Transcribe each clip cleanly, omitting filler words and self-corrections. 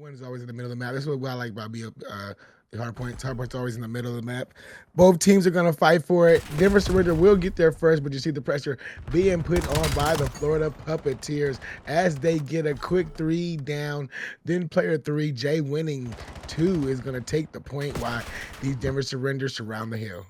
P1 is always in the middle of the map. That's what I like about the hard points. Hard points always in the middle of the map. Both teams are gonna fight for it. Denver Surrender will get there first, but you see the pressure being put on by the Florida Puppeteers as they get a quick 3 down. Then player 3, Jay winning 2, is gonna take the point while these Denver Surrenders surround the hill.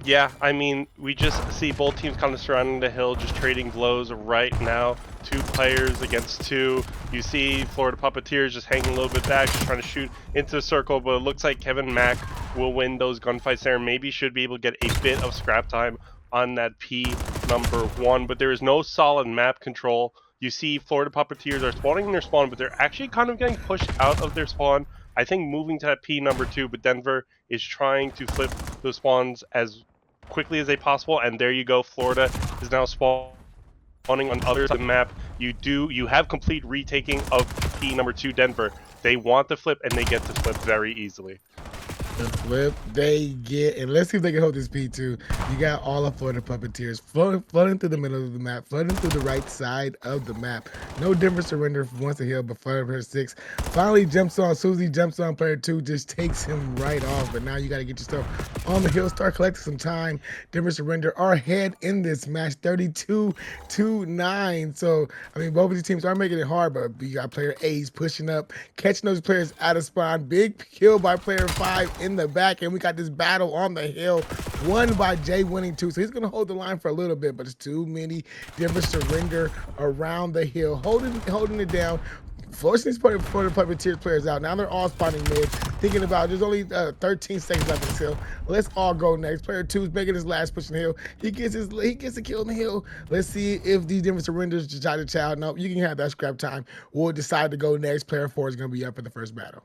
Yeah, I mean, we just see both teams kind of surrounding the hill, just trading blows right now. 2 players against 2. You see Florida Puppeteers just hanging a little bit back, just trying to shoot into the circle, but it looks like Kevin Mack will win those gunfights there. Maybe should be able to get a bit of scrap time on that P1, but there is no solid map control. You see Florida Puppeteers are spawning in their spawn, but they're actually kind of getting pushed out of their spawn. I think moving to that P2, but Denver is trying to flip those spawns as quickly as they possible, and there you go. Florida is now spawning on the other side of the map. You have complete retaking of P2 Denver. They want to flip, and they get to flip very easily. The flip they get, and let's see if they can hold this P2. You got all of Florida Puppeteers flooding through the middle of the map, flooding through the right side of the map. No Denver Surrender once a hill, but Florida 6 finally jumps on. Susie jumps on player 2, just takes him right off. But now you got to get yourself on the hill, start collecting some time. Denver Surrender are ahead in this match, 32-9. So, I mean, both of these teams are making it hard, but you got player A's pushing up, catching those players out of spawn. Big kill by player 5 in the back, and we got this battle on the hill, won by Jay winning 2. So he's going to hold the line for a little bit, but it's too many Denver Surrender around the hill, holding it down. Forcing these Florida Puppeteers players out. Now they're all spawning mid, thinking about there's only 13 seconds left in this hill. Let's all go next. Player 2 is making his last push in the hill. He gets a kill in the hill. Let's see if these Denver Surrenders decide to child. No, you can have that scrap time. We'll decide to go next. Player 4 is going to be up for the first battle.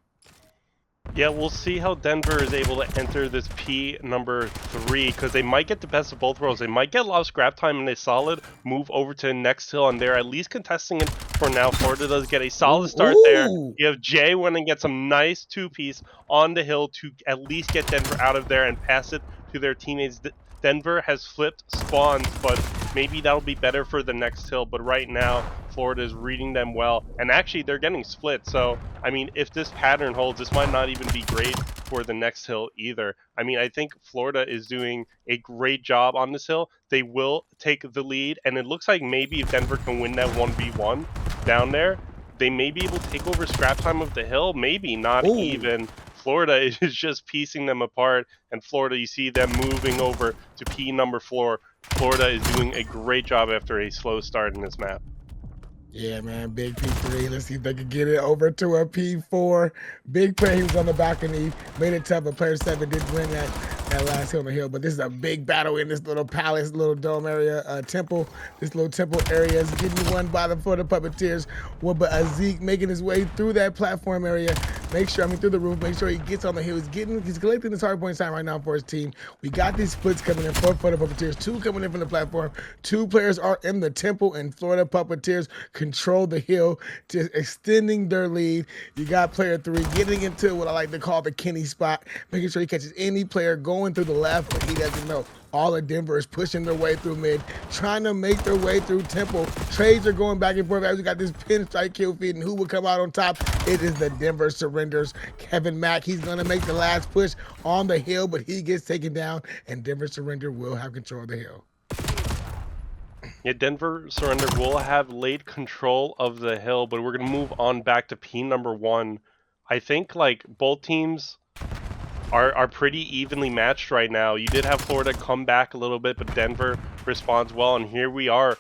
Yeah, we'll see how Denver is able to enter this P3, because they might get the best of both worlds. They might get a lot of scrap time and a solid move over to the next hill, and they're at least contesting it for now. Florida does get a solid start there. You have Jay winning, get some nice 2-piece on the hill to at least get Denver out of there and pass it to their teammates. Denver has flipped spawns, but maybe that'll be better for the next hill. But right now, Florida is reading them well, and actually they're getting split. So, I mean, if this pattern holds, this might not even be great for the next hill either. I mean, I think Florida is doing a great job on this hill. They will take the lead, and it looks like maybe if Denver can win that 1v1 down there, they may be able to take over scrap time of the hill. Maybe not even. Florida is just piecing them apart, and Florida, you see them moving over to P4. Florida is doing a great job after a slow start in this map. Yeah, man, big P3. Let's see if they can get it over to a P4. Big player, he was on the balcony, made it tough, but player 7 did win that last hill on the hill. But this is a big battle in this little palace, little dome area, temple. This little temple area is getting won by the Florida Puppeteers. Well, but Zeke making his way through that platform area. Through the roof, make sure he gets on the hill. He's collecting his hard point time right now for his team. We got these splits coming in for Florida Puppeteers. 2 coming in from the platform. 2 players are in the temple, and Florida Puppeteers control the hill, just extending their lead. You got player 3 getting into what I like to call the Kenny spot, making sure he catches any player going through the left, but he doesn't know. All of Denver is pushing their way through mid, trying to make their way through temple. Trades are going back and forth as we got this pinstripe kill feed, and who will come out on top? It is the Denver Surrenders. Kevin Mack, he's going to make the last push on the hill, but he gets taken down, and Denver Surrender will have control of the hill. Yeah, Denver Surrender will have late control of the hill, but we're going to move on back to P1. I think, like, both teams are pretty evenly matched right now. You did have Florida come back a little bit, but Denver responds well, and here we are,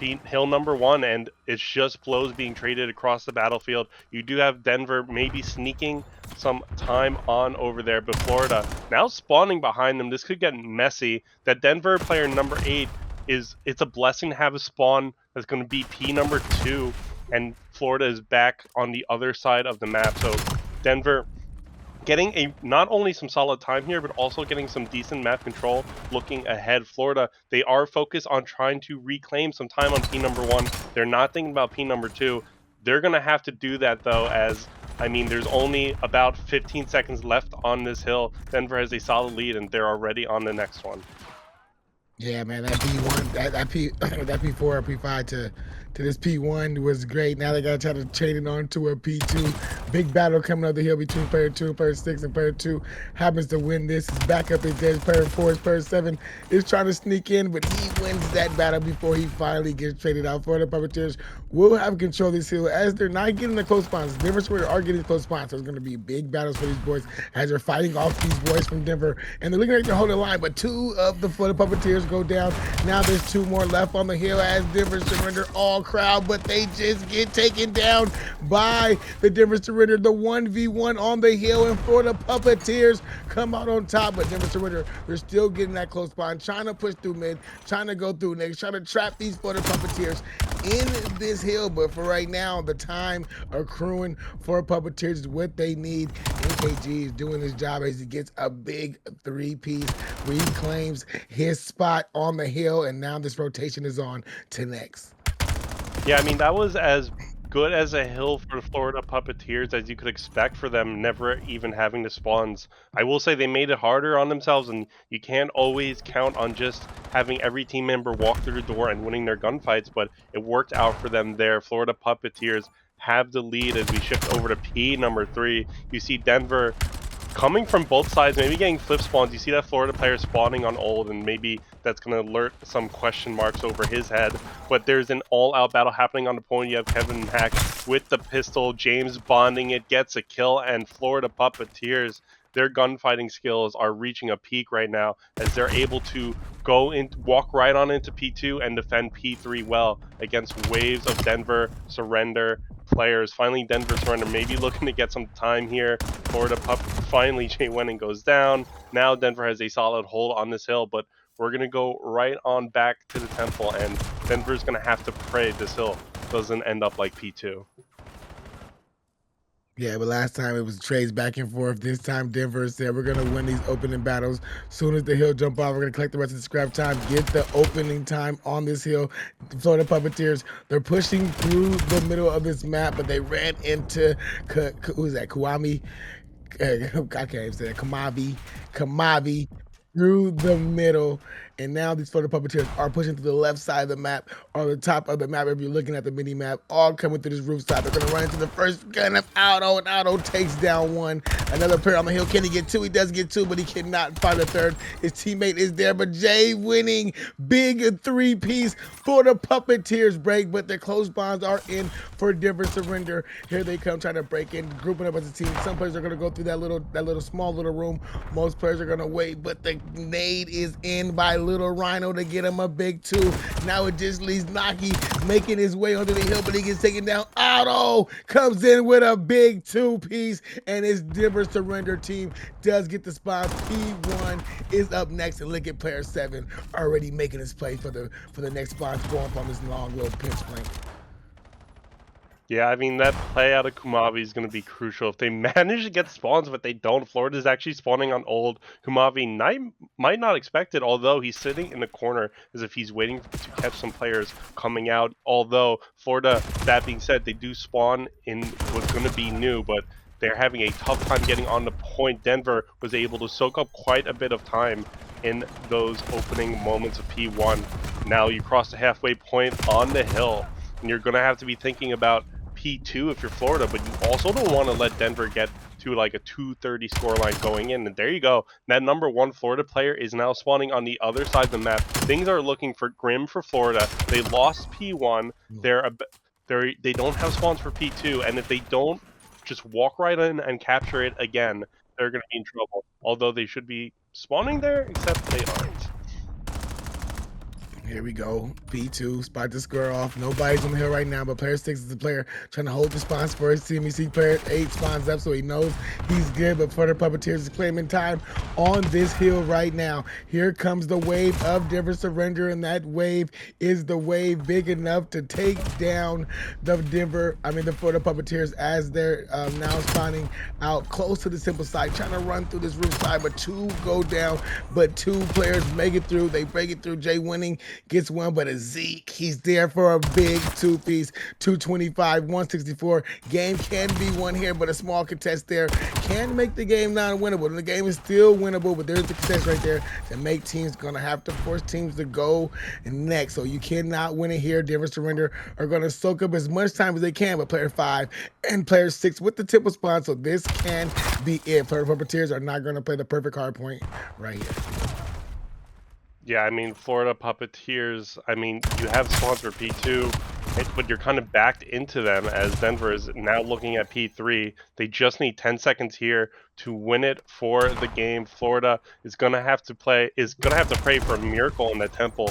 hill number 1, and it's just blows being traded across the battlefield. You do have Denver maybe sneaking some time on over there, but Florida now spawning behind them. This could get messy. That Denver player number 8 it's a blessing to have a spawn that's going to be P2, and Florida is back on the other side of the map. So Denver getting not only some solid time here, but also getting some decent map control looking ahead. Florida, they are focused on trying to reclaim some time on P1. They're not thinking about P2. They're going to have to do that, though, as, I mean, there's only about 15 seconds left on this hill. Denver has a solid lead, and they're already on the next one. Yeah, man, that P1, that P4 or P5 to this P1 was great. Now they got to try to chain it on to a P2. Big battle coming up the hill between player 2 and player 6, and player 2 happens to win this. His backup is dead. Player 4 is player 7 is trying to sneak in, but he wins that battle before he finally gets traded out. Florida Puppeteers will have control of this hill as they're not getting the close spawns. Denver are getting close spawns, so it's going to be big battles for these boys as they're fighting off these boys from Denver, and they're looking like they're holding the line, but 2 of the Florida Puppeteers go down. Now there's 2 more left on the hill as Denver surrender all crowd, but they just get taken down by the Denver surrender. The 1v1 on the hill, and Florida Puppeteers come out on top, but Denver surrender, they're still getting that close spawn, trying to push through mid, trying to go through next, trying to trap these Florida Puppeteers in this hill. But for right now, the time accruing for Puppeteers is what they need. NKG is doing his job as he gets a big 3-piece where he claims his spot on the hill, and now this rotation is on to next. Yeah, I mean, that was as good as a hill for the Florida Puppeteers as you could expect for them, never even having the spawns. I will say they made it harder on themselves, and you can't always count on just having every team member walk through the door and winning their gunfights, but it worked out for them there. Florida Puppeteers have the lead as we shift over to P number 3. You see Denver coming from both sides, maybe getting flip spawns. You see that Florida player spawning on old, and maybe that's going to alert some question marks over his head. But there's an all-out battle happening on the point. You have Kevin Hack with the pistol, James bonding it, gets a kill, and Florida Puppeteers, their gunfighting skills are reaching a peak right now as they're able to go in, walk right on into P2 and defend P3 well against waves of Denver surrender players. Finally, Denver surrender, maybe looking to get some time here. Florida Pup, finally Jay Wenning goes down. Now Denver has a solid hold on this hill, but we're going to go right on back to the temple, and Denver's going to have to pray this hill doesn't end up like P2. Yeah, but last time it was trades back and forth. This time Denver said we're going to win these opening battles. Soon as the hill jump off, we're going to collect the rest of the scrap time, get the opening time on this hill. The Florida Puppeteers, they're pushing through the middle of this map, but they ran into, who's that, Kuami? I can't even say that, Kamavi through the middle, and now these Florida Puppeteers are pushing to the left side of the map, or the top of the map if you're looking at the mini map, all coming through this rooftop. They're gonna run into the first gun of Auto, and Auto takes down 1. Another player on the hill, can he get 2? He does get 2, but he cannot find a 3rd. His teammate is there, but Jay Wenning, big 3-piece. Florida Puppeteers break, but their close bonds are in for Denver surrender. Here they come trying to break in, grouping up as a team. Some players are gonna go through that small little room. Most players are gonna wait, but the nade is in by Little Rhino to get him a big 2. Now it just leaves Naki making his way onto the hill, but he gets taken down. Auto comes in with a big 2-piece, and his Denver surrender team does get the spot. P1 is up next, and look at player 7 already making his play for the next spot, going from this long little pinch flank. Yeah, I mean, that play out of Kumavi is going to be crucial. If they manage to get spawns, but they don't, Florida's actually spawning on old. Kumavi might not expect it, although he's sitting in the corner as if he's waiting to catch some players coming out. Although, Florida, that being said, they do spawn in what's going to be new, but they're having a tough time getting on the point. Denver was able to soak up quite a bit of time in those opening moments of P1. Now you cross the halfway point on the hill, and you're going to have to be thinking about P2 if you're Florida, but you also don't want to let Denver get to like a 230 scoreline going in. And there you go. That number 1 Florida player is now spawning on the other side of the map. Things are looking grim for Florida. They lost P1. They don't have spawns for P2, and if they don't just walk right in and capture it again, they're going to be in trouble. Although they should be spawning there, except they aren't. Here we go. P2, spot to square off. Nobody's on the hill right now, but player 6 is the player trying to hold the spawns for his team. You see player 8 spawns up, so he knows he's good, but Florida Puppeteers is claiming time on this hill right now. Here comes the wave of Denver surrender, and that wave is the wave big enough to take down the Florida Puppeteers as they're now spawning out close to the simple side, trying to run through this roof side, but 2 go down, but 2 players make it through. They break it through. Jay Wenning gets one, but a Zeke, he's there for a big two-piece, 225, 164. Game can be won here, but a small contest there can make the game non-winnable. The game is still winnable, but there's the contest right there to make teams gonna have to force teams to go next. So you cannot win it here. Denver Surrender are gonna soak up as much time as they can, but player 5 and player 6 with the temple spawn. So this can be it. Florida Puppeteers are not gonna play the perfect hard point right here. Yeah, I mean, Florida Puppeteers, I mean, you have spawns for P2, but you're kind of backed into them as Denver is now looking at P3. They just need 10 seconds here to win it for the game. Florida is going to have to pray for a miracle in the temple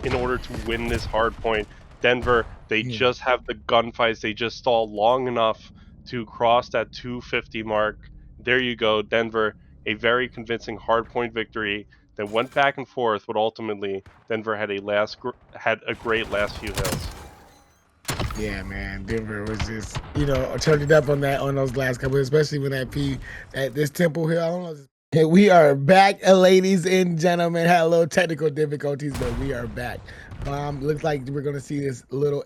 in order to win this hard point. Denver, they just have the gunfights. They just stall long enough to cross that 250 mark. There you go, Denver, a very convincing hard point victory that went back and forth, but ultimately Denver had a great last few hills. Yeah, man, Denver was just turned it up on those last couple, especially when at this Temple Hill. I don't know. Hey, we are back, ladies and gentlemen. Had a little technical difficulties, but we are back. Looks like we're gonna see this little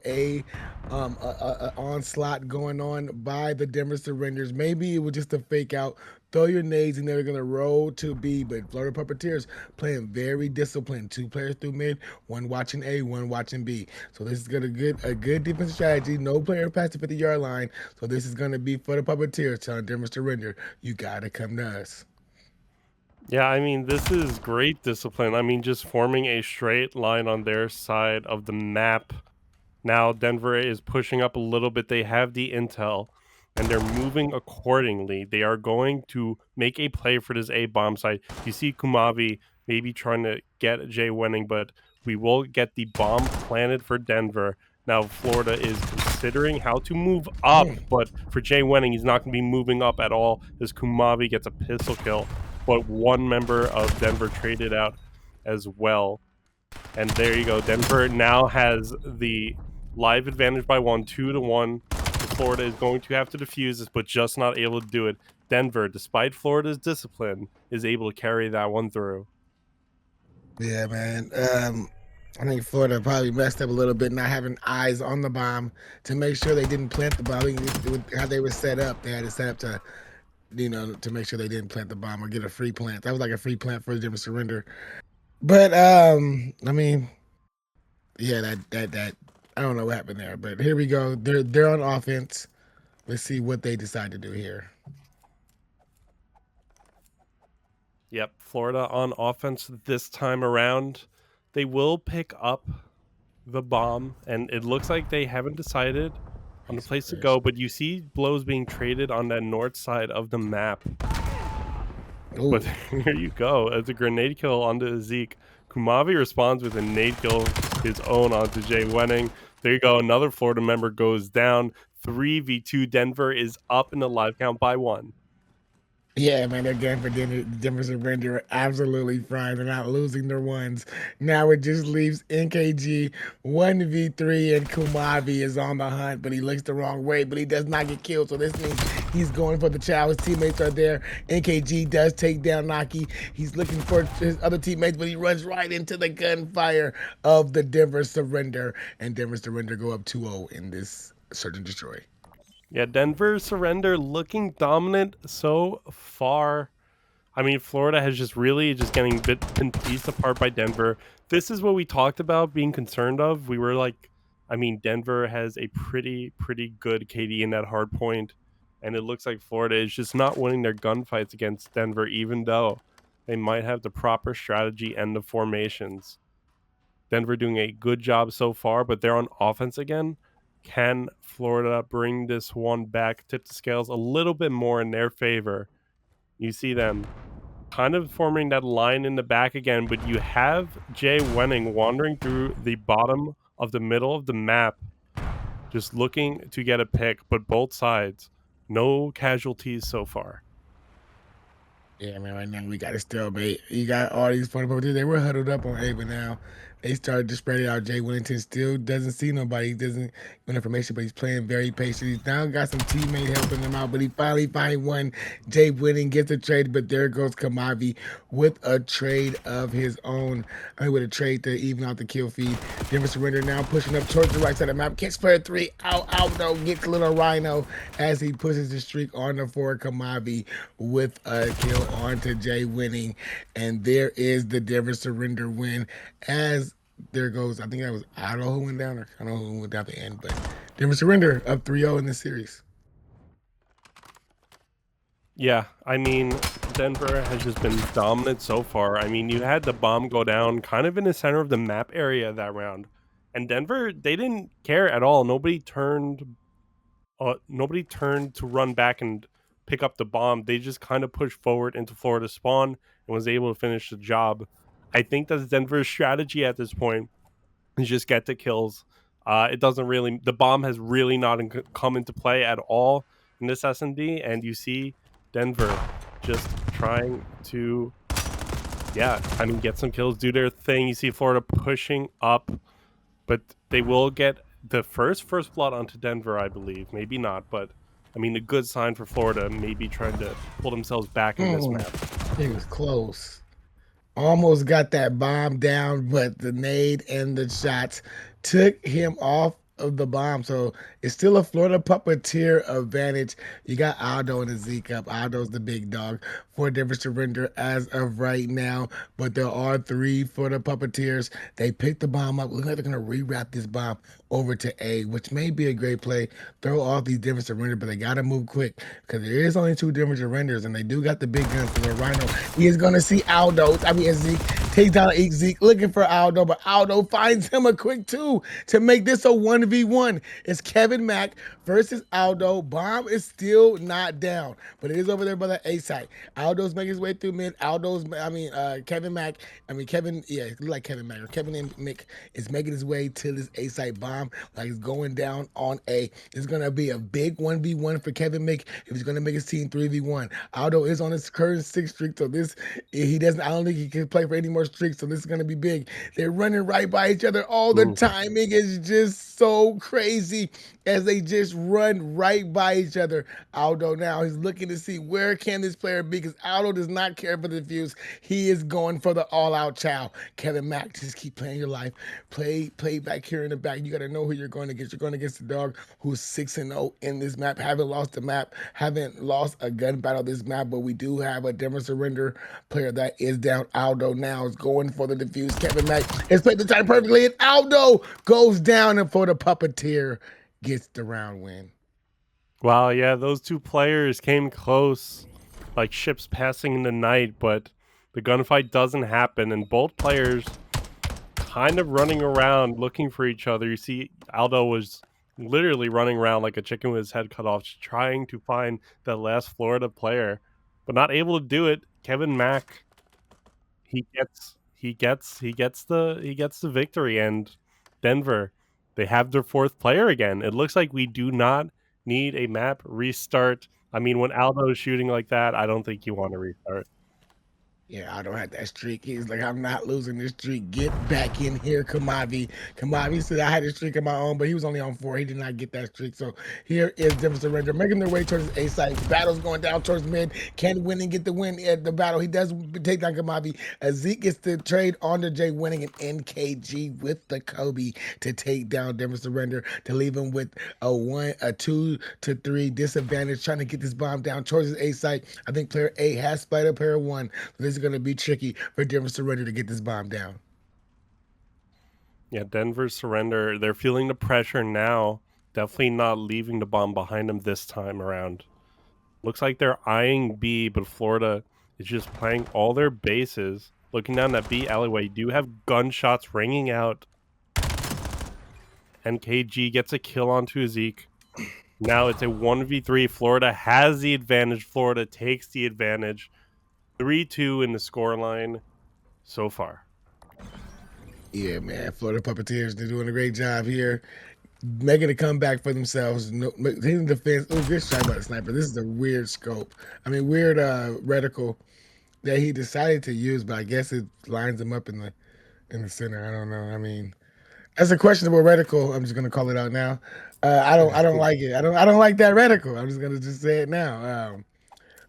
onslaught going on by the Denver Surrenders. Maybe it was just a fake out. Throw your nades and they're gonna roll to B, but Florida Puppeteers playing very disciplined. 2 players through mid, 1 watching A, 1 watching B. So this is gonna get a good defensive strategy. No player past the 50-yard line. So this is gonna be for the Puppeteers telling Denver Surrender, you gotta come to us. Yeah, I mean, this is great discipline. I mean, just forming a straight line on their side of the map. Now, Denver is pushing up a little bit. They have the intel, and they're moving accordingly. They are going to make a play for this A-bomb side. You see Kumavi maybe trying to get Jay winning, but we will get the bomb planted for Denver. Now, Florida is considering how to move up, but for Jay winning, he's not going to be moving up at all as Kumavi gets a pistol kill. But one member of Denver traded out as well. And there you go. Denver now has the live advantage by 1, 2-1. Florida is going to have to defuse this, but just not able to do it. Denver, despite Florida's discipline, is able to carry that one through. Yeah, man. I think Florida probably messed up a little bit not having eyes on the bomb to make sure they didn't plant the bomb. How they were set up, they had to set up to make sure they didn't plant the bomb or get a free plant. That was like a free plant for the Denver Surrender. But I mean, yeah, that I don't know what happened there, but here we go. They're on offense. Let's see what they decide to do here. Yep, Florida on offense this time around. They will pick up the bomb, and it looks like they haven't decided on the place to go, but you see blows being traded on that north side of the map. Ooh. But here you go. As a grenade kill onto Zeke. Kumavi responds with a nade kill his own onto Jay Wenning. There you go. Another Florida member goes down. 3v2. Denver is up in the live count by 1. Yeah, man, they're going for Denver Surrender absolutely fine. They're not losing their ones. Now it just leaves NKG 1v3 and Kumavi is on the hunt, but he looks the wrong way, but he does not get killed. So this means he's going for the chow. His teammates are there. NKG does take down Naki. He's looking for his other teammates, but he runs right into the gunfire of the Denver Surrender. And Denver Surrender go up 2-0 in this Search and Destroy. Yeah, Denver Surrender looking dominant so far. I mean, Florida has just getting bit and pieced apart by Denver. This is what we talked about being concerned of. We were like, I mean, Denver has a pretty good KD in that hard point, and it looks like Florida is just not winning their gunfights against Denver, even though they might have the proper strategy and the formations. Denver doing a good job so far, but they're on offense again. Can Florida bring this one back, tip the scales a little bit more in their favor? You see them kind of forming that line in the back again, but you have Jay Wenning wandering through the bottom of the middle of the map, just looking to get a pick, but both sides, no casualties so far. Yeah, man, right now we got a stalemate. You got all these funny people. They were huddled up on Ava now. They started to spread it out. Jay Wellington still doesn't see nobody. He doesn't get information, but he's playing very patient. He's now got some teammates helping him out, but he finally find one. Jay winning gets a trade, but there goes Kamavi with a trade of his own. I mean, with a trade to even out the kill feed. Denver Surrender now pushing up towards the right side of the map. Gets player 3 out though. Gets little Rhino as he pushes the streak on the forward. Kamavi with a kill onto Jay winning. And there is the Denver Surrender win as there goes. I think that was Otto who went down, or I don't know who went down at the end, but Denver Surrender up 3-0 in this series. Yeah, I mean, Denver has just been dominant so far. I mean, you had the bomb go down kind of in the center of the map area that round. And Denver, they didn't care at all. Nobody turned to run back and pick up the bomb. They just kind of pushed forward into Florida spawn and was able to finish the job. I think that's Denver's strategy at this point. Is just get the kills. It doesn't really. The bomb has really not come into play at all in this S&D, and you see Denver just trying to, get some kills, do their thing. You see Florida pushing up, but they will get the first blood onto Denver, I believe. Maybe not, but I mean, a good sign for Florida, maybe trying to pull themselves back in this map. It was close. Almost got that bomb down, but the nade and the shots took him off of the bomb. So it's still a Florida Puppeteer advantage. You got Aldo and the Zeke up. Aldo's the big dog for Denver Surrender as of right now. But there are 3 Florida Puppeteers. They picked the bomb up. Look like they're going to rewrap this bomb over to A, which may be a great play. Throw off these Denver Surrender, but they got to move quick because there is only 2 Denver Surrenders, and they do got the big guns for the Rhino. He is going to see Aldo. Zeke takes down Zeke looking for Aldo, but Aldo finds him a quick 2 to make this a 1v1. It's Kevin Mack versus Aldo. Bomb is still not down, but it is over there by the A site. Aldo's making his way through mid. Kevin Mack, Kevin Mack, or Kevin and Mick is making his way to this A site. Bomb like it's going down on A. It's going to be a big 1v1 for Kevin Mick if he's going to make his team 3v1. Aldo is on his current 6 streak, so I don't think he can play for any more streaks, so this is going to be big. They're running right by each other all the timing is just so crazy as they just run right by each other. Aldo now, he's looking to see where can this player be because Aldo does not care for the defuse. He is going for the all-out chow. Kevin Mack, just keep playing your life. Play back here in the back. You got to know who you're going against. You're going against the dog who's 6-0 in this map. Haven't lost a gun battle this map, but we do have a Denver Surrender player that is down. Aldo now is going for the defuse. Kevin Mack has played the time perfectly, and Aldo goes down, and for the Puppeteer gets the round win. Wow, yeah, those 2 players came close, like ships passing in the night, but the gunfight doesn't happen, and both players kind of running around looking for each other. You see Aldo was literally running around like a chicken with his head cut off, trying to find the last Florida player, but not able to do it. Kevin Mack, he gets the victory, and Denver, they have their 4th player again. It looks like we do not need a map restart. I mean, when Aldo is shooting like that, I don't think you want to restart. Yeah, I don't have that streak. He's like, I'm not losing this streak. Get back in here, Kamavi. Kamavi said I had a streak of my own, but he was only on 4. He did not get that streak. So here is Denver Surrender making their way towards A side. Battle's going down towards mid. Can win and get the win at the battle. He does take down Kamavi. Zeke gets the trade on to Jay winning, an NKG with the Kobe to take down Denver Surrender to leave him with a 2 to 3 disadvantage, trying to get this bomb down towards his A site. I think player A has split up player 1. So this is going to be tricky for Denver Surrender to get this bomb down. Yeah, Denver Surrender, they're feeling the pressure now. Definitely not leaving the bomb behind them this time around. Looks like they're eyeing B, but Florida is just playing all their bases. Looking down that B alleyway, do have gunshots ringing out. NKG gets a kill onto Zeke. Now it's a 1v3. Florida has the advantage. Florida takes the advantage. 3-2 in the scoreline so far. Yeah, man. Florida Puppeteers, they're doing a great job here. Making a comeback for themselves. Hitting the fence. Oh, good shot by the sniper. This is a weird scope. Weird reticle that he decided to use, but I guess it lines him up in in the center. I don't know. I mean, that's a questionable reticle. I'm just gonna call it out now. I don't like it. I don't like that reticle. I'm just gonna just say it now.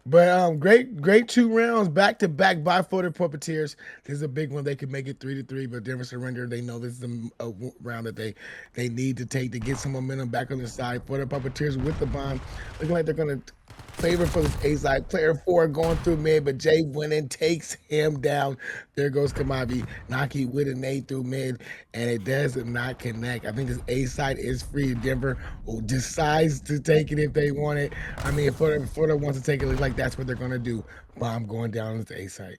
But great 2 rounds back to back by Florida Puppeteers. This is a big one. They could make it 3-3, but Denver surrender. They know this is a round that they need to take to get some momentum back on the side. Florida Puppeteers with the bomb, looking like they're gonna favor for this A side. Player 4 going through mid, but Jay winning takes him down. There goes Kamavi. Naki with an A through mid, and it does not connect. I think this A side is free. Denver decides to take it if they want it. I mean, if Florida wants to take it, it looks like that's what they're going to do. Bomb going down at the A side.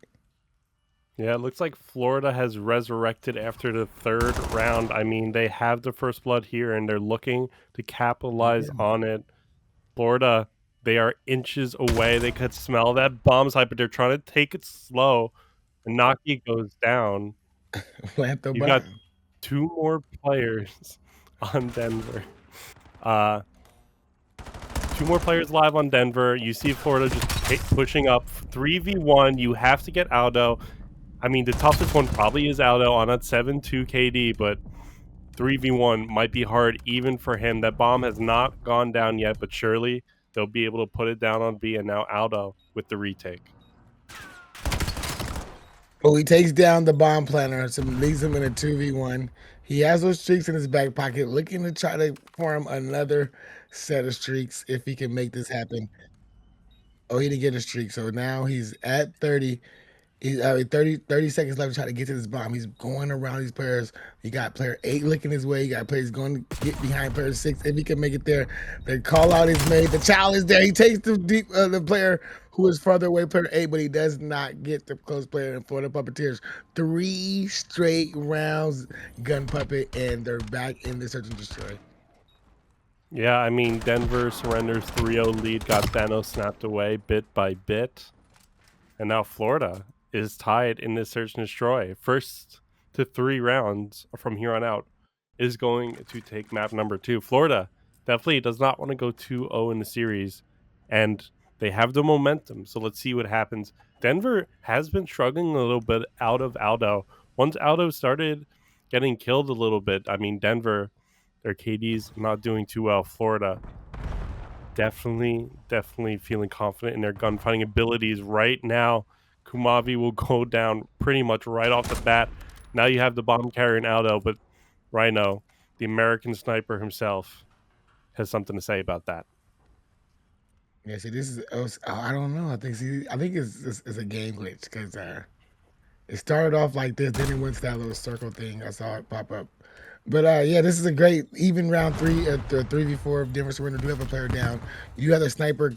Yeah, it looks like Florida has resurrected after the third round. I mean, they have the first blood here, and they're looking to capitalize on it. Florida, they are inches away. They could smell that bomb site, but they're trying to take it slow. And Naki goes down. Plant the You got bomb. 2 more players on Denver. Uh, 2 more players live on Denver. You see Florida just pushing up 3v1. You have to get Aldo. I mean, the toughest one probably is Aldo on that 7-2 KD, but 3v1 might be hard even for him. That bomb has not gone down yet, but surely they'll be able to put it down on B, and now Aldo with the retake. Oh, he takes down the bomb planner, so leaves him in a 2v1. He has those streaks in his back pocket, looking to try to form another set of streaks if he can make this happen. Oh, he didn't get a streak, so now he's at 30. He's 30 seconds left to try to get to this bomb. He's going around these players. He got player 8 looking his way. He got players going to get behind player 6 if he can make it there. The call out is made. The child is there. He takes the player who is further away, player 8, but he does not get the close player for the Puppeteers. 3 straight rounds, gun puppet, and they're back in the search and destroy. Yeah, I mean, Denver surrenders 3-0 lead, got Thanos snapped away bit by bit. And now Florida is tied in this search and destroy. First to 3 rounds from here on out is going to take map number 2. Florida definitely does not want to go 2-0 in the series, and they have the momentum. So let's see what happens. Denver has been struggling a little bit out of Aldo. Once Aldo started getting killed a little bit, I mean, Denver, their KD's not doing too well. Florida definitely feeling confident in their gunfighting abilities right now. Kumavi will go down pretty much right off the bat. Now you have the bomb carrier in Aldo, but Rhino, the American sniper himself, has something to say about that. Yeah, see, this is I don't know. I think it's a game glitch because it started off like this, then it went to that little circle thing. I saw it pop up. But yeah, this is a great even round 3 at the 3v4 of Denver Surrender. Do have a player down. You have a sniper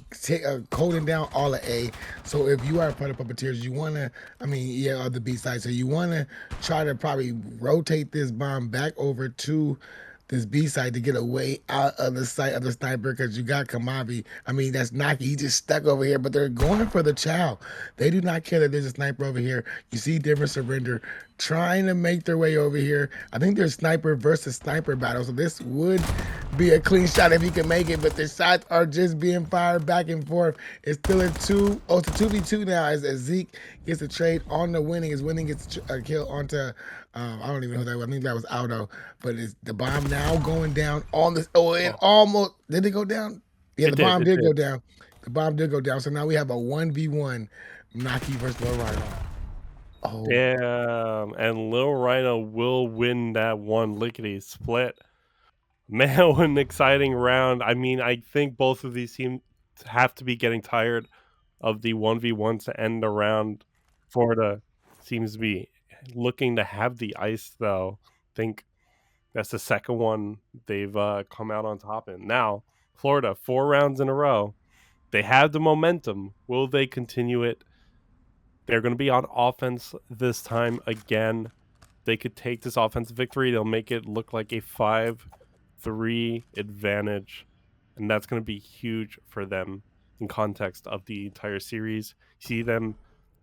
holding down all of A. So if you are a part of Puppeteers, you want to, I mean, yeah, on the B side. So you want to try to probably rotate this bomb back over to this B side to get away out of the sight of the sniper because you got Kamavi. I mean, that's Naki. He just stuck over here, but they're going for the chow. They do not care that there's a sniper over here. You see Denver Surrender trying to make their way over here. I think there's sniper versus sniper battle, so this would be a clean shot if he can make it, but the shots are just being fired back and forth. It's still a 2. Oh, it's a 2v2 now as Zeke gets a trade on the winning. His winning gets a kill onto I don't even know who that was. I think that was Aldo. But it's the bomb now going down on this. Oh, it almost did it go down? Yeah, the bomb did go down. The bomb did go down. So now we have a 1v1 Naki versus Lil Rhino. Oh, Damn, and Lil Rhino will win that one lickety split. Man, what an exciting round. I mean, I think both of these teams have to be getting tired of the 1v1s to end the round. Florida seems to be looking to have the ice, though. I think that's the second one they've come out on top in. Now, Florida, 4 rounds in a row. They have the momentum. Will they continue it? They're going to be on offense this time again. They could take this offensive victory. They'll make it look like a 5-3 advantage. And that's going to be huge for them in context of the entire series. See them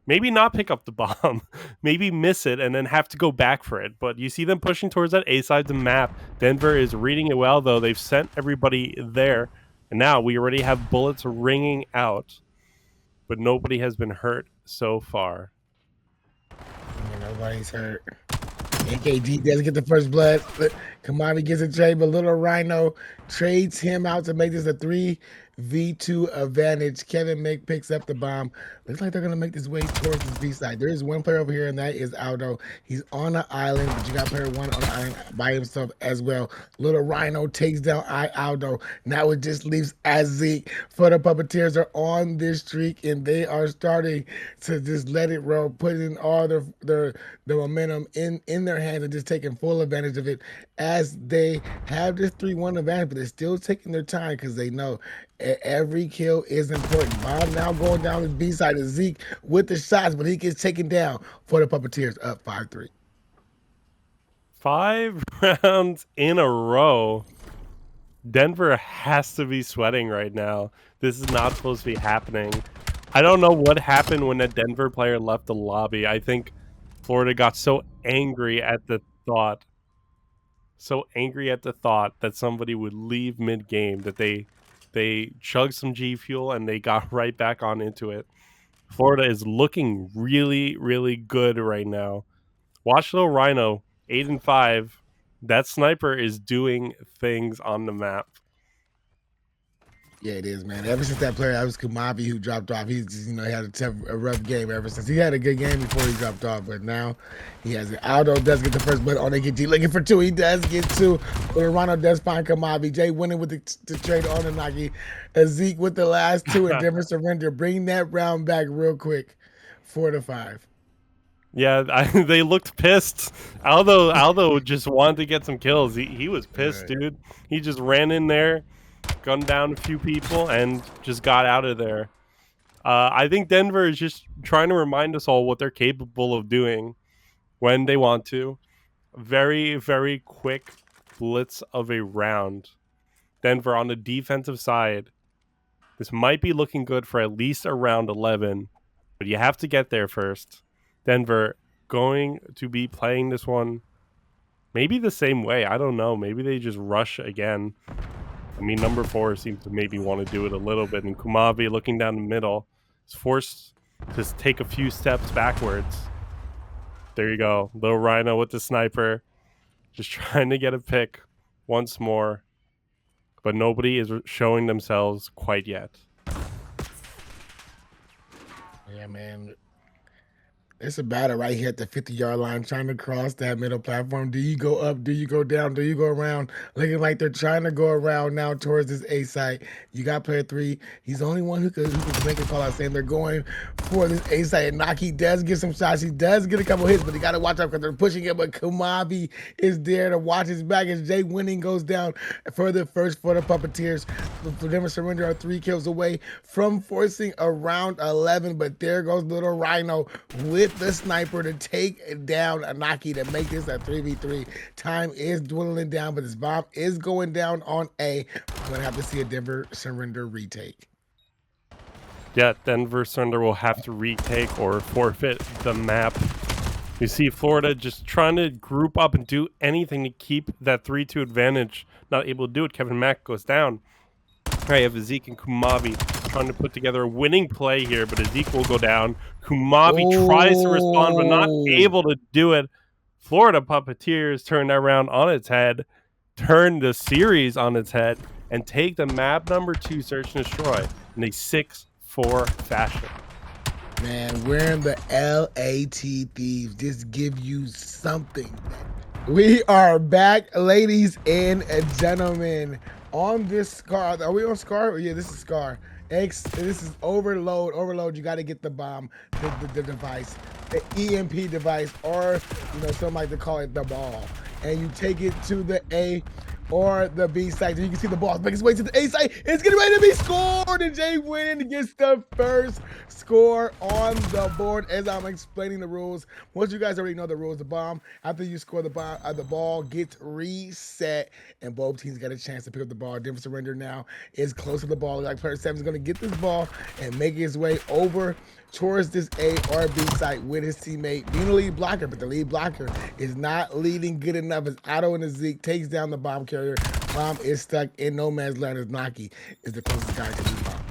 maybe not pick up the bomb, maybe miss it, and then have to go back for it. But you see them pushing towards that A side of the map. Denver is reading it well, though. They've sent everybody there. And now we already have bullets ringing out. But nobody has been hurt so far. nobody's hurt. AKD does get the first blood. Kamani gets a trade, but Little Rhino trades him out to make this a 3v2 advantage. Kevin Mick picks up the bomb. Looks like they're going to make this way towards this B side. There is one player over here, and that is Aldo. He's on the island, but you got player one on the island by himself as well. Little Rhino takes down Aldo. Now it just leaves Zeke. Florida Puppeteers are on this streak, and they are starting to just let it roll, putting all the momentum in their hands and just taking full advantage of it as they have this 3-1 advantage, but they're still taking their time because they know every kill is important. Bomb now going down the B side of Zeke with the shots, but he gets taken down for the Puppeteers up 5-3. 5 rounds in a row. Denver has to be sweating right now. This is not supposed to be happening. I don't know what happened when a Denver player left the lobby. I think Florida got so angry at the thought that somebody would leave mid-game that they chugged some G Fuel and they got right back on into it. Florida is looking really, really good right now. Watch Little Rhino, 8-5. That sniper is doing things on the map. Yeah, it is, man. Ever since that player, that was Kumavi who dropped off. He's just, he had a rough game ever since. He had a good game before he dropped off, but now he has it. Aldo does get the first blood on AKG, looking for 2. He does get 2. Toronto does find Kumavi. Jay winning with the trade on the Nagi. Zeke with the last 2, and Denver surrender. Bring that round back real quick. 4-5. Yeah, they looked pissed. Aldo just wanted to get some kills. He was pissed, dude. He just ran in there, gunned down a few people, and just got out of there. I think Denver is just trying to remind us all what they're capable of doing when they want to. Very, very quick blitz of a round. Denver on the defensive side. This might be looking good for at least around 11, but you have to get there first. Denver going to be playing this one maybe the same way. I don't know. Maybe they just rush again. I mean, number 4 seems to maybe want to do it a little bit. And Kumavi, looking down the middle, is forced to take a few steps backwards. There you go. Little Rhino with the sniper. Just trying to get a pick once more. But nobody is showing themselves quite yet. Yeah, man. It's a battle right here at the 50-yard line, trying to cross that middle platform. Do you go up? Do you go down? Do you go around? Looking like they're trying to go around now towards this A site. You got player 3. He's the only one who could make a call out saying they're going for this A site. And Naki does get some shots. He does get a couple hits, but he got to watch out because they're pushing it. But Kumavi is there to watch his back as Jay Winning goes down for the first for the Puppeteers. For them to surrender are 3 kills away from forcing around 11. But there goes Little Rhino with the sniper to take down Anaki to make this a 3v3. Time is dwindling down, but this bomb is going down on A. I'm going to have to see a Denver surrender retake. Yeah, Denver surrender will have to retake or forfeit the map. You see Florida just trying to group up and do anything to keep that 3-2 advantage. Not able to do it. Kevin Mack goes down. I have Zeke and Kumavi trying to put together a winning play here, but Zeke will go down. Kumavi tries to respond, but not able to do it. Florida Puppeteers turn that round on its head, turn the series on its head, and take the map number 2 search and destroy in a 6-4 fashion. Man, wearing the LAT Thieves just give you something. We are back, ladies and gentlemen, on this Scar. Are we on Scar? Yeah, this is Scar. This is overload. Overload. You got to get the bomb, the device, the EMP device, or some like to call it the ball, and you take it to the A or the B site. You can see the ball make its way to the A site. It's getting ready to be scored, and Jay Winning gets the first score on the board. As I'm explaining the rules, once you guys already know the rules, the bomb after you score the bomb, the ball gets reset, and both teams get a chance to pick up the ball. Denver surrender now is close to the ball. Like player 7 is going to get this ball and make his way over towards this A or B site with his teammate being the lead blocker, but the lead blocker is not leading good enough as Otto and Zeke takes down the bomb carrier. Bomb is stuck in no man's land as Naki is the closest guy to the bomb.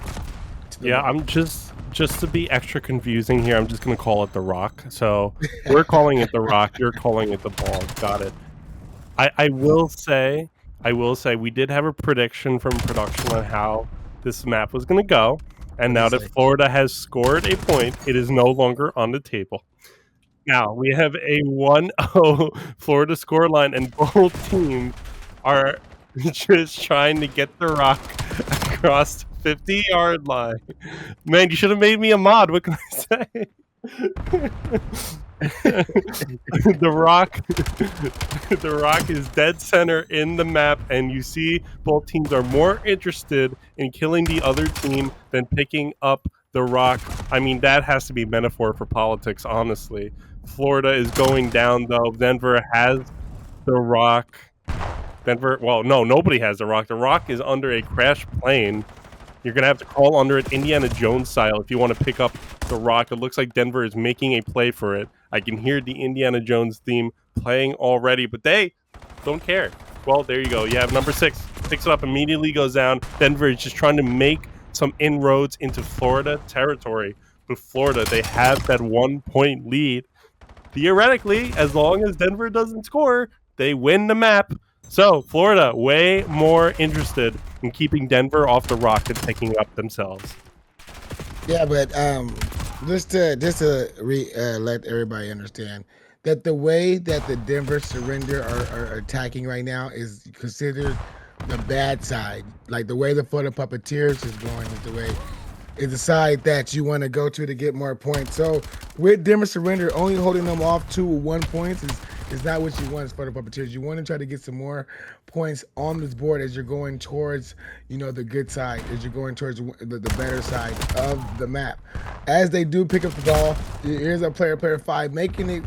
Yeah, ball. I'm just to be extra confusing here, I'm just gonna call it the rock. So we're calling it the rock, you're calling it the ball. Got it. I will say we did have a prediction from production on how this map was gonna go, and What do you now that say? Florida has scored a point, it is no longer on the table. Now we have a 1-0 Florida scoreline, and both teams are just trying to get the rock across the 50-yard line. Man, you should have made me a mod. What can I say? the rock the rock is dead center in the map, and you see both teams are more interested in killing the other team than picking up the rock. I mean, that has to be metaphor for politics, honestly. Florida is going down, though. Denver has the rock. Well, no, nobody has the rock. The rock is under a crashed plane. You're going to have to crawl under it Indiana Jones style if you want to pick up the rock. It looks like Denver is making a play for it. I can hear the Indiana Jones theme playing already, but they don't care. Well, there you go. You have number 6. Picks it up, immediately goes down. Denver is just trying to make some inroads into Florida territory. But Florida, they have that 1-point lead. Theoretically, as long as Denver doesn't score, they win the map. So, Florida, way more interested in keeping Denver off the rock and picking up themselves. Yeah, but just to let everybody understand that the way that the Denver Surrender are attacking right now is considered the bad side. Like the way the Florida Puppeteers is going is the way is the side that you want to go to get more points. So with Denver Surrender, only holding them off to 1 point is not what you want for the Puppeteers. You want to try to get some more points on this board as you're going towards, the good side, as you're going towards the better side of the map. As they do pick up the ball, here's a player 5, mixing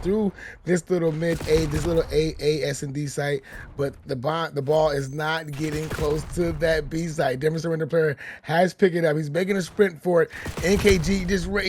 through this little mid-A, this little A, S, and D site, but the ball is not getting close to that B site. Denver Surrender player has picked it up. He's making a sprint for it. NKG he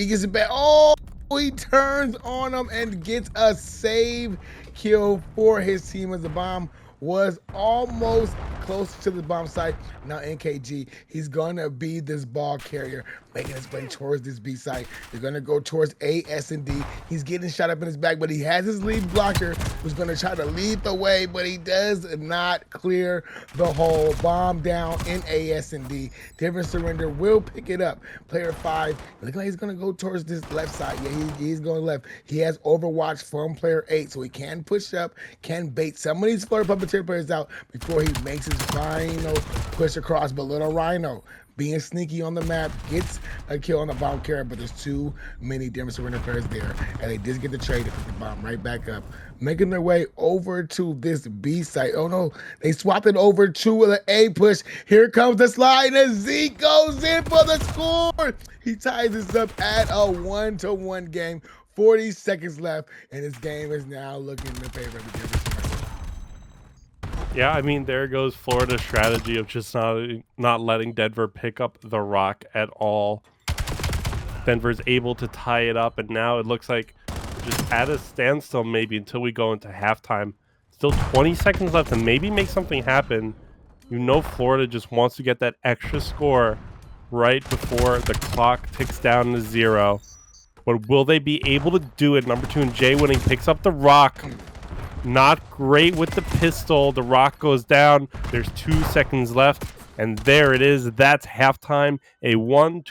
gets it back. Oh! He turns on him and gets a save kill for his team as the bomb was almost close to the bomb site. Now NKG, he's gonna be this ball carrier, making his way towards this B site. They're gonna go towards A, S, and D. He's getting shot up in his back, but he has his lead blocker who's gonna try to lead the way, but he does not clear the whole bomb down in A, S, and D. Denver Surrender will pick it up. Player 5, look like he's gonna go towards this left side. Yeah, he's going left. He has Overwatch from player 8, so he can push up, can bait some of these Florida Puppeteer players out before he makes his final push across. But little Rhino, being sneaky on the map, gets a kill on the bomb carrier, but there's too many Denver Surrender players there, and they just get the trade to pick the bomb right back up, making their way over to this B site. Oh no, they swapped it over to the A push. Here comes the slide, and Zeke goes in for the score. He ties this up at a 1-1 game. 40 seconds left, and this game is now looking in the favor of the Denver Surrender. Yeah, I mean, there goes Florida's strategy of just not letting Denver pick up the rock at all. Denver's able to tie it up, and now it looks like we're just at a standstill maybe until we go into halftime. Still 20 seconds left to maybe make something happen. Florida just wants to get that extra score right before the clock ticks down to 0. But will they be able to do it? Number 2 and Jay Winning picks up the rock. Not great with the pistol. The rock goes down. There's 2 seconds left. And there it is. That's halftime. A 1-1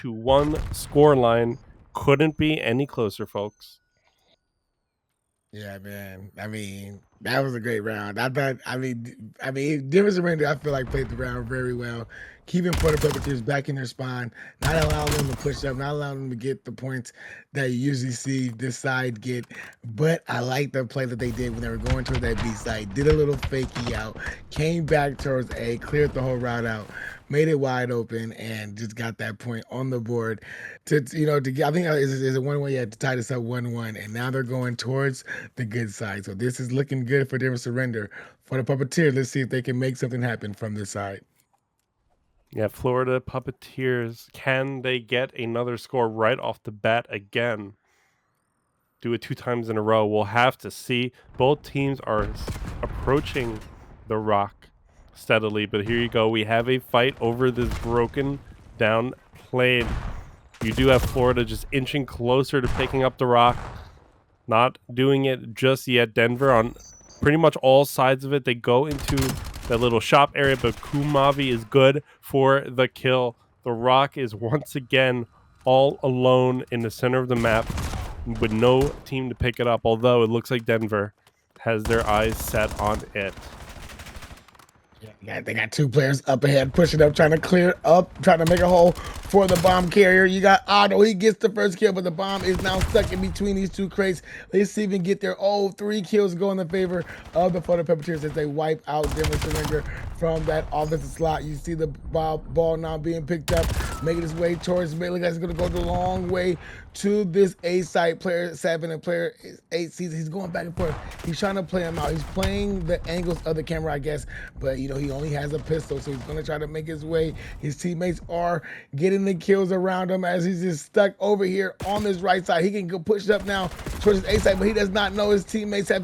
scoreline. Couldn't be any closer, folks. Yeah, man. I mean, that was a great round. Denver Surrender, I feel like played the round very well, keeping Florida Puppeteers back in their spine, not allowing them to push up, not allowing them to get the points that you usually see this side get. But I like the play that they did when they were going toward that B side. Did a little fakey out, came back towards A, cleared the whole route out, made it wide open, and just got that point on the board to get. I think is a 1-1. Yeah, to tie this up 1-1, and now they're going towards the good side. So this is looking good for Denver Surrender. For the Puppeteers, let's see if they can make something happen from this side. Yeah, Florida Puppeteers, can they get another score right off the bat again? Do it 2 times in a row. We'll have to see. Both teams are approaching the rock steadily, but here you go. We have a fight over this broken down played. You do have Florida just inching closer to picking up the rock. Not doing it just yet. Denver on pretty much all sides of it. They go into that little shop area, but Kumavi is good for the kill. The rock is once again all alone in the center of the map with no team to pick it up, although it looks like Denver has their eyes set on it. Yeah, they got 2 players up ahead, pushing up, trying to clear up, trying to make a hole for the bomb carrier. You got Otto. He gets the first kill, but the bomb is now stuck in between these 2 crates. Let's see if we can get their 3 kills go in the favor of the Florida Puppeteers as they wipe out Denver Surrender from that offensive slot. You see the ball now being picked up, making its way towards Bailey. That's going to go the long way to this A site. Player 7 and player 8 sees he's going back and forth. He's trying to play him out. He's playing the angles of the camera, I guess, but you know, he only has a pistol, so he's going to try to make his way. His teammates are getting the kills around him as he's just stuck over here on this right side. He can go push up now towards his A side, but he does not know his teammates his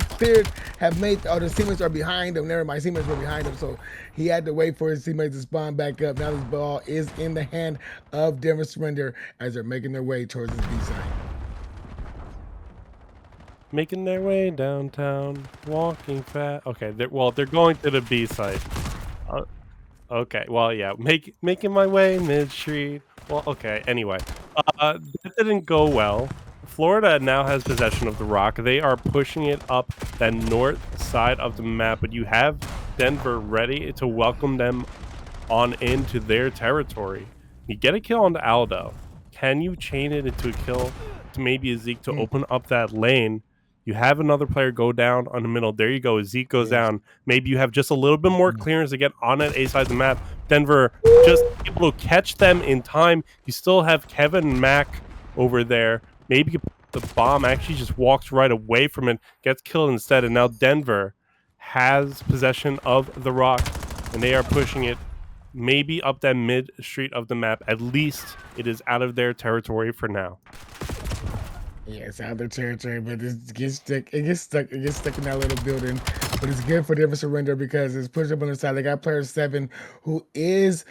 teammates are behind him. Never mind, his teammates were behind him, so he had to wait for his teammates to spawn back up. Now this ball is in the hand of Denver Surrender as they're making their way towards this B side. Making their way downtown, walking fast. Okay, they're going to the B side. Okay, well, yeah, making my way mid-street. Well, okay, anyway. That didn't go well. Florida now has possession of the rock. They are pushing it up that north side of the map, but you have Denver ready to welcome them on into their territory. You get a kill on Aldo. Can you chain it into a kill to maybe a Zeke to open up that lane? You have another player go down on the middle. There you go. Zeke goes down. Maybe you have just a little bit more clearance to get on that A side of the map. Denver just able to catch them in time. You still have Kevin and Mac over there. Maybe the bomb actually just walks right away from it, gets killed instead, and now Denver has possession of the rock, and they are pushing it maybe up that mid street of the map. At least it is out of their territory for now. Yeah, it's out of their territory, but it gets stuck in that little building. But it's good for Denver Surrender because it's pushed up on the side. They got player 7 who is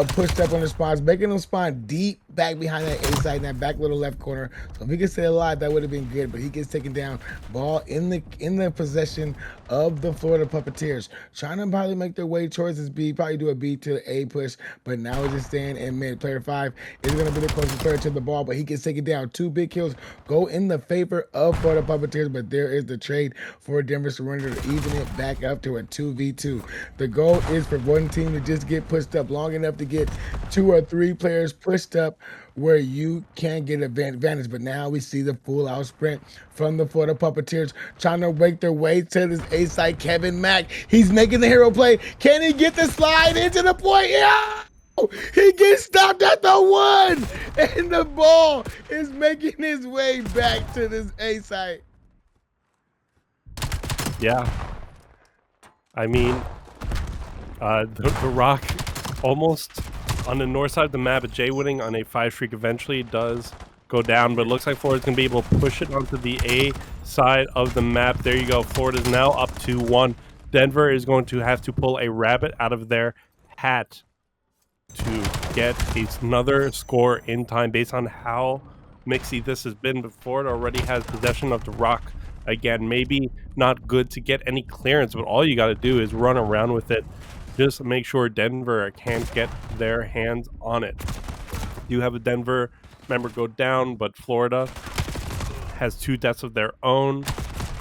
pushed up on the spawns, making them spawn deep back behind that A side in that back little left corner. So if he could stay alive, that would have been good. But he gets taken down. Ball in the possession of the Florida Puppeteers, trying to probably make their way towards this B, probably do a B to A push, but now it's just staying in mid. Player 5 is going to be the closest player to the ball, but he gets taken down. 2 big kills go in the favor of Florida Puppeteers, but there is the trade for Denver Surrender to even it back up to a 2v2. The goal is for one team to just get pushed up long enough to get 2 or 3 players pushed up where you can get advantage. But now we see the full out sprint from the Florida Puppeteers trying to make their way to this A side. Kevin Mack, he's making the hero play. Can he get the slide into the point? Yeah! He gets stopped at the 1, and the ball is making his way back to this A site. Yeah. I mean, the rock almost on the north side of the map, Jay Wooding on a 5 streak eventually does go down, but it looks like Florida's going to be able to push it onto the A side of the map. There you go. Florida's now up 2-1. Denver is going to have to pull a rabbit out of their hat to get another score in time based on how mixy this has been. But Florida already has possession of the rock. Again, maybe not good to get any clearance, but all you got to do is run around with it. Just make sure Denver can't get their hands on it. You have a Denver member go down, but Florida has 2 deaths of their own.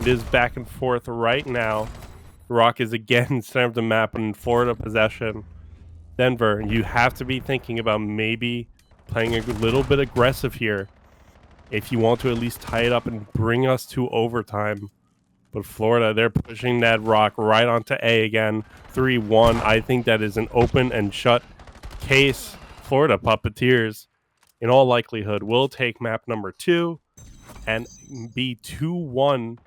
It is back and forth right now. The rock is again center of the map and in Florida possession. Denver, you have to be thinking about maybe playing a little bit aggressive here if you want to at least tie it up and bring us to overtime. But Florida, they're pushing that rock right onto A again. 3-1. I think that is an open and shut case. Florida Puppeteers, in all likelihood, will take map number 2 and be 2-1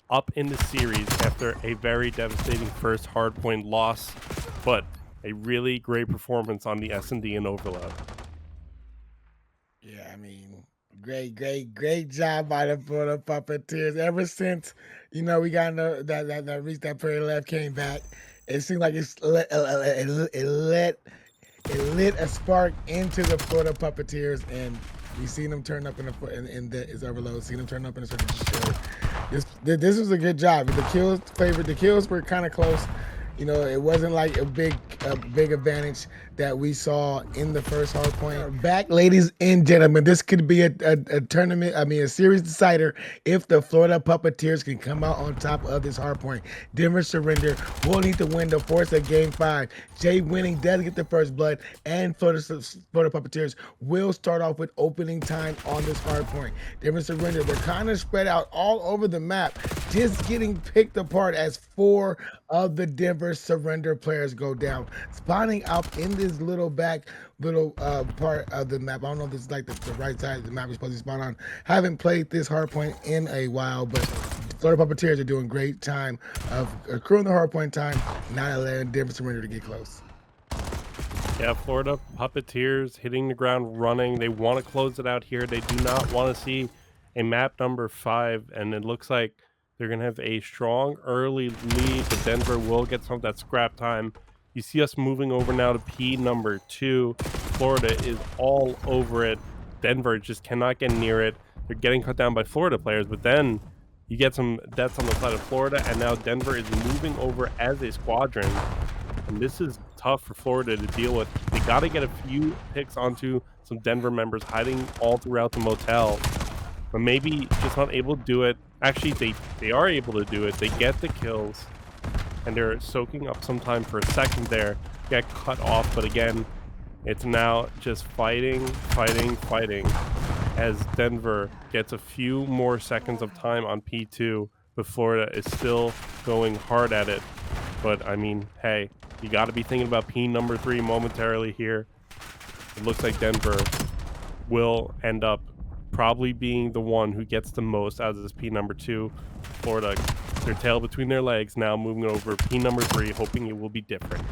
up in the series after a very devastating first hardpoint loss. But a really great performance on the S&D and Overload. Yeah, I mean, great job by the Florida Puppeteers. Ever since, you know, we got that reached that period left, came back. It seemed like it let it lit a spark into the Florida Puppeteers, and we seen them turn up in the is overload. Seen them turn up in the circuit destroyed. This was a good job. The kills were kind of close. You know, it wasn't like a big advantage that we saw in the first hard point. Back, ladies and gentlemen, this could be a tournament, a series decider if the Florida Puppeteers can come out on top of this hard point. Denver Surrender will need to win to force a game 5. Jay winning does get the first blood, and Florida Puppeteers will start off with opening time on this hard point. Denver Surrender, they're kind of spread out all over the map, just getting picked apart as 4 of the Denver Surrender players go down, spawning out in this little part of the map. I don't know if this is like the right side of the map we're supposed to spawn on. Haven't played this hardpoint in a while, but Florida Puppeteers are doing great time of accruing the hardpoint time, not allowing Denver Surrender to get close. Yeah, Florida Puppeteers hitting the ground running. They want to close it out here. They do not want to see a map number 5, and it looks like they're going to have a strong early lead, but Denver will get some of that scrap time. You see us moving over now to P number 2. Florida is all over it. Denver just cannot get near it. They're getting cut down by Florida players, but then you get some deaths on the side of Florida, and now Denver is moving over as a squadron. And this is tough for Florida to deal with. They got to get a few picks onto some Denver members hiding all throughout the motel, but maybe just not able to do it. Actually, they are able to do it. They get the kills, and they're soaking up some time for a second there. Get cut off, but again, it's now just fighting, as Denver gets a few more seconds of time on P2, but Florida is still going hard at it. But, I mean, hey, you got to be thinking about P number 3 momentarily here. It looks like Denver will end up probably being the one who gets the most out of this P number 2. Florida, their tail between their legs, now moving over P number 3, hoping it will be different.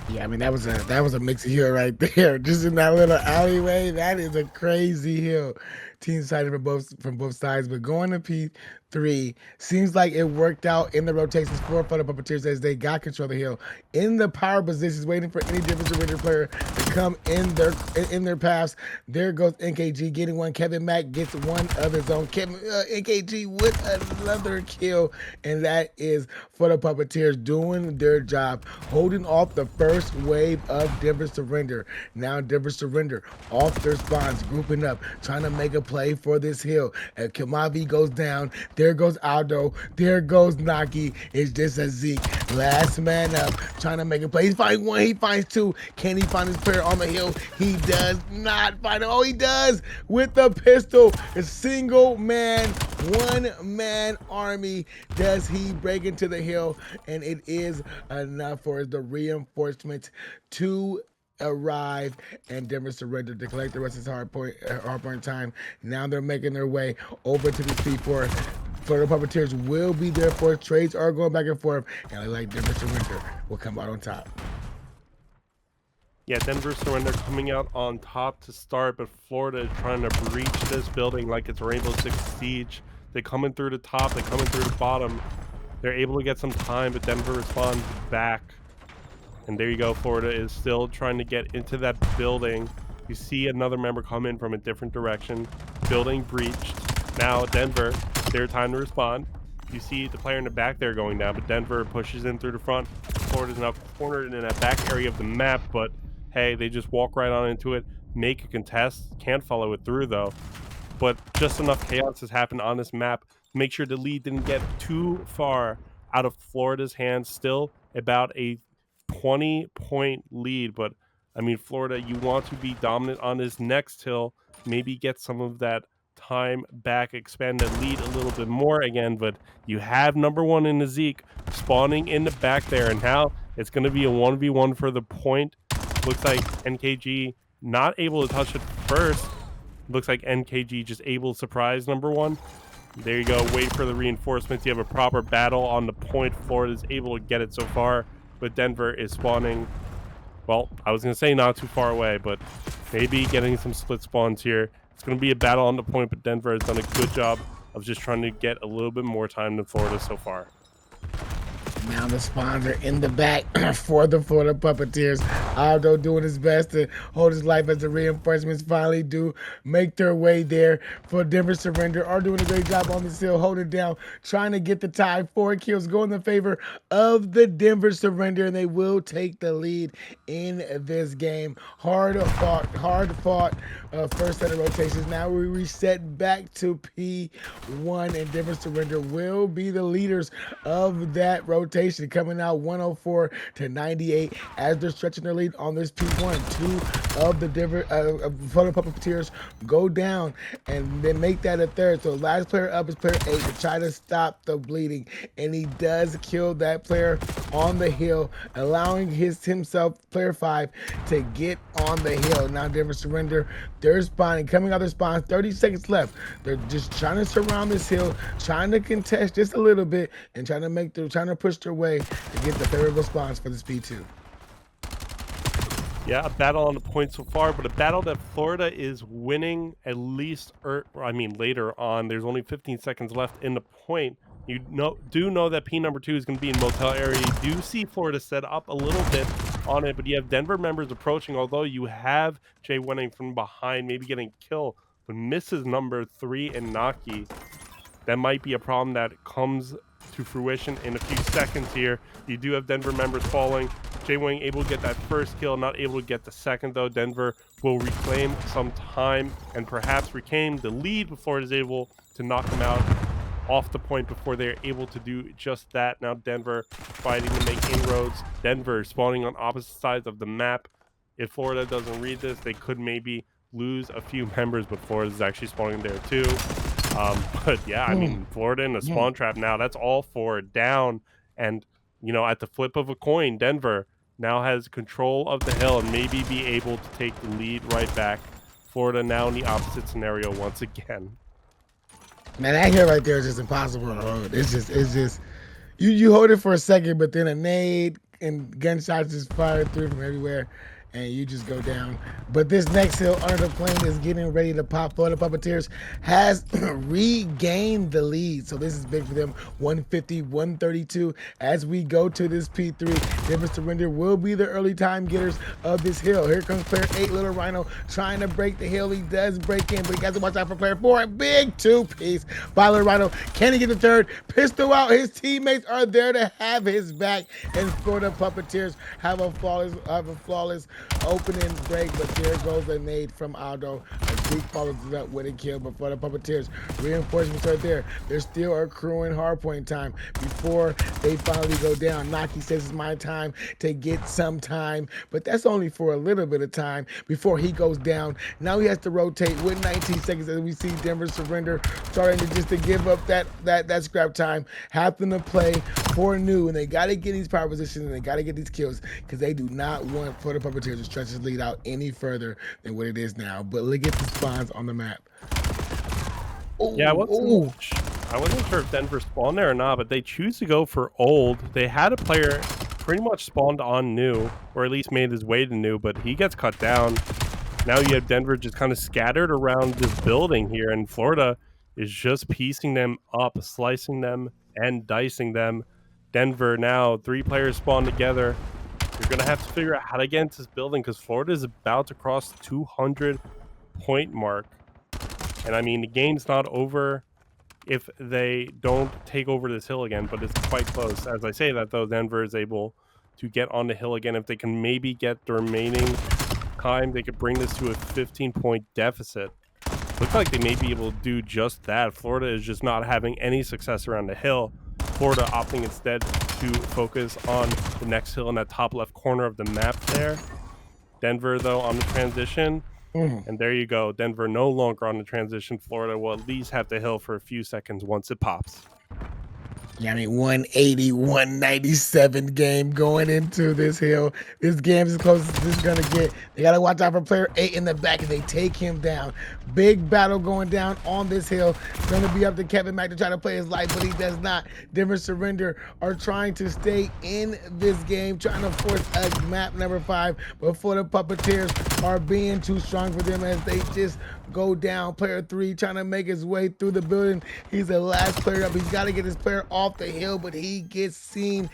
Yeah, I mean, that was a mixed hill right there, just in that little alleyway. That is a crazy hill. Teams fighting from both sides, but going to P3 seems like it worked out in the rotations for Florida Puppeteers as they got control of the hill in the power positions, waiting for any Denver Surrender player to come in their paths. There goes NKG getting one. Kevin Mack gets one of his own. NKG with another kill, and that is Florida Puppeteers doing their job, holding off the first wave of Denver Surrender. Now Denver Surrender off their spawns, grouping up, trying to make a play for this hill. And Kamavi goes down. There goes Aldo. There goes Naki. It's just a Zeke. Last man up, trying to make a play. He finds one. He finds 2. Can he find his player on the hill? He does not find it. Oh, he does with the pistol. A single man, 1-man army. Does he break into the hill? And it is enough for the reinforcements to arrive, and Denver Surrender to collect the rest of his hard point time. Now they're making their way over to the P4. Florida Puppeteers will be there for trades are going back and forth, and I like Denver Surrender will come out on top. Yeah, Denver Surrender coming out on top to start, but Florida is trying to breach this building like it's Rainbow Six Siege. They're coming through the top, they're coming through the bottom. They're able to get some time, but Denver responds back. And there you go, Florida is still trying to get into that building. You see another member come in from a different direction. Building breached. Now Denver, their time to respond. You see the player in the back there going down, but Denver pushes in through the front. Florida's now cornered in that back area of the map, but hey, they just walk right on into it, make a contest. Can't follow it through though. But just enough chaos has happened on this map to make sure the lead didn't get too far out of Florida's hands. Still about a 20-point lead, but I mean, Florida, you want to be dominant on this next hill, maybe get some of that time back, expand the lead a little bit more again, but you have number 1 in the Zeke spawning in the back there, and now it's going to be a 1v1 for the point. Looks like NKG not able to touch it first. Looks like NKG just able to surprise number 1. There you go, wait for the reinforcements. You have a proper battle on the point. Florida is able to get it so far, but Denver is spawning, well, I was going to say not too far away, but maybe getting some split spawns here. It's going to be a battle on the point, but Denver has done a good job of just trying to get a little bit more time than Florida so far. Now the spawns are in the back for the Florida Puppeteers. Aldo doing his best to hold his life as the reinforcements finally do make their way there for Denver Surrender. Are doing a great job on this hill, holding down, trying to get the tie. 4 kills go in the favor of the Denver Surrender, and they will take the lead in this game. Hard fought first set of rotations. Now we reset back to P1, and Denver Surrender will be the leaders of that rotation, coming out 104 to 98 as they're stretching their lead on this P1. 2 of the Denver Florida Puppeteers go down and then make that a third. So last player up is player 8 to try to stop the bleeding, and he does kill that player on the hill, allowing himself, player 5, to get on the hill. Now Denver Surrender, they're spawning, coming out of their spawns, 30 seconds left. They're just trying to surround this hill, trying to contest just a little bit, and trying to push their way to get the favorable spawns for this P2. Yeah, a battle on the point so far, but a battle that Florida is winning at least, later on. There's only 15 seconds left in the point. You do know that P number 2 is going to be in motel area. You do see Florida set up a little bit on it, but you have Denver members approaching, although you have Jay winning from behind, maybe getting killed, but misses number 3 and Naki. That might be a problem that comes to fruition in a few seconds here. You do have Denver members falling. Jay Wing able to get that first kill, not able to get the second though. Denver will reclaim some time and perhaps reclaim the lead before it is able to knock them out off the point before they're able to do just that. Now Denver fighting to make inroads. Denver spawning on opposite sides of the map. If Florida doesn't read this, they could maybe lose a few members, but Florida is actually spawning there too. But yeah, I mean, Florida in a spawn trap now. That's all 4 down. And, you know, at the flip of a coin, Denver now has control of the hill and maybe be able to take the lead right back. Florida now in the opposite scenario once again. Man, that hill right there is just impossible to hold. It's just, you hold it for a second, but then a nade and gunshots just fired through from everywhere, and you just go down. But this next hill under the plane is getting ready to pop. Florida Puppeteers has regained the lead, so this is big for them. 150-132 as we go to this P3. Denver Surrender will be the early time getters of this hill. Here comes player 8, Little Rhino, trying to break the hill. He does break in, but he got to watch out for player 4. A big 2-piece by Little Rhino. Can he get the third? Pistol out. His teammates are there to have his back, and Florida Puppeteers have a flawless opening break, but there goes a nade from Aldo. Zeke follows it up with a kill, but for the Puppeteers, reinforcements are there. They're still accruing hardpoint time before they finally go down. Naki says it's my time to get some time, but that's only for a little bit of time before he goes down. Now he has to rotate with 19 seconds as we see Denver Surrender starting to just to give up that scrap time, having to play for new, and they got to get these power positions and they got to get these kills because they do not want for the Puppeteers to stretch his lead out any further than what it is now. But look at the spawns on the map. Ooh, yeah, I wasn't sure if Denver spawned there or not, but they choose to go for old. They had a player pretty much spawned on new, or at least made his way to new, but he gets cut down. Now you have Denver just kind of scattered around this building here, and Florida is just piecing them up, slicing them and dicing them. Denver now, 3 players spawn together. You're going to have to figure out how to get into this building because Florida is about to cross the 200 point mark. And I mean, the game's not over if they don't take over this hill again, but it's quite close. As I say that, though, Denver is able to get on the hill again. If they can maybe get the remaining time, they could bring this to a 15-point deficit. Looks like they may be able to do just that. Florida is just not having any success around the hill. Florida opting instead to focus on the next hill in that top left corner of the map there. Denver, though, on the transition. And there you go. Denver no longer on the transition. Florida will at least have the hill for a few seconds once it pops. Yeah, I mean, 180-197 game going into this hill. This game is as close as this is going to get. They got to watch out for player 8 in the back and they take him down. Big battle going down on this hill. It's going to be up to Kevin Mack to try to play his life, but he does not. Denver Surrender are trying to stay in this game, trying to force a map number 5, but for the Puppeteers are being too strong for them as they just go down. Player 3 trying to make his way through the building. He's the last player up. He's got to get his player off off the hill, but he gets seen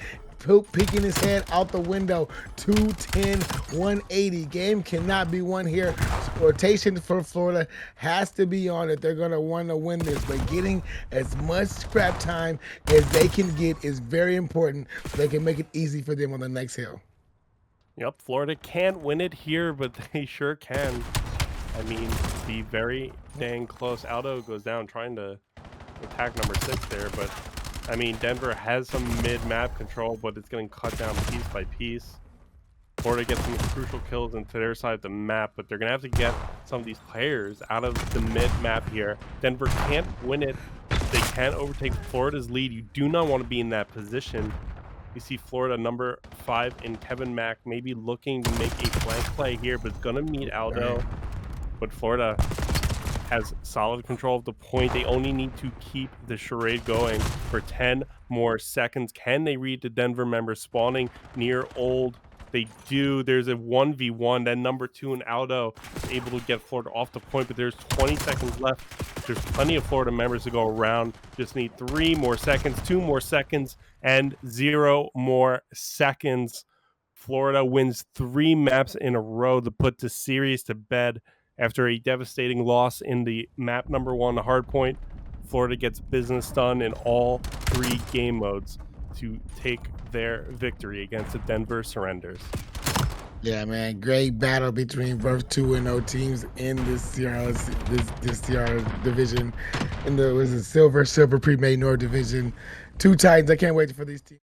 peeking his head out the window. 210, 180. Game cannot be won here. Rotation for Florida has to be on it. They're going to want to win this, but getting as much scrap time as they can get is very important. They can make it easy for them on the next hill. Yep, Florida can't win it here, but they sure can. I mean, be very dang close. Aldo goes down trying to attack number 6 there, but I mean, Denver has some mid-map control, but it's getting cut down piece by piece. Florida gets some crucial kills into their side of the map, but they're going to have to get some of these players out of the mid-map here. Denver can't win it. They can't overtake Florida's lead. You do not want to be in that position. You see Florida number 5 in Kevin Mack maybe looking to make a flank play here, but it's going to meet Aldo. But Florida has solid control of the point. They only need to keep the charade going for 10 more seconds. Can they read the Denver member spawning near old? They do. There's a 1v1. Then number 2 and Aldo is able to get Florida off the point, but there's 20 seconds left. There's plenty of Florida members to go around. Just need 3 more seconds, 2 more seconds, and 0 more seconds. Florida wins 3 maps in a row to put the series to bed. After a devastating loss in the map number 1, the hardpoint, Florida gets business done in all 3 game modes to take their victory against the Denver Surrenders. Yeah, man, great battle between both 2-0 teams in this CR division. In the Silver Premade North division. 2 Titans. I can't wait for these teams.